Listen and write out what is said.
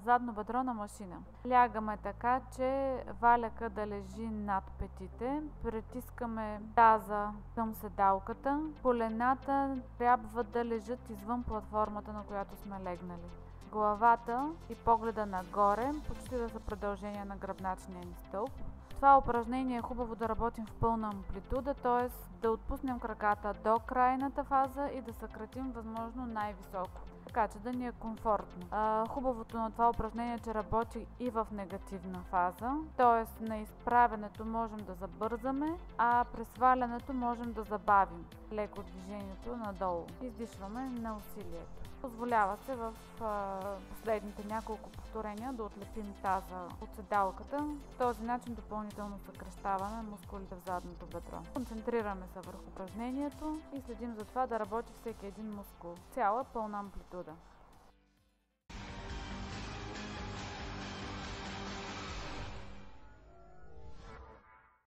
задно бедро на машина. Лягаме така, че валяка да лежи над петите. Притискаме таза към седалката. Колената трябва да лежат извън платформата, на която сме легнали. Главата и погледа нагоре, почти да са продължение на гръбначния ни стълб. Това упражнение е хубаво да работим в пълна амплитуда, т.е. да отпуснем краката до крайната фаза и да съкратим възможно най-високо, така че да ни е комфортно. Хубавото на това упражнение е, че работи и в негативна фаза, т.е. на изправенето можем да забързаме, а при свалянето можем да забавим леко движението надолу. Издишваме на усилието. Позволява се в последните няколко повторения да отлепим таза от седалката. В този начин допълнително съкращаваме мускулите в задното бедро. Концентрираме се върху упражнението и следим за това да работи всеки един мускул. Цяла пълна амплитуда.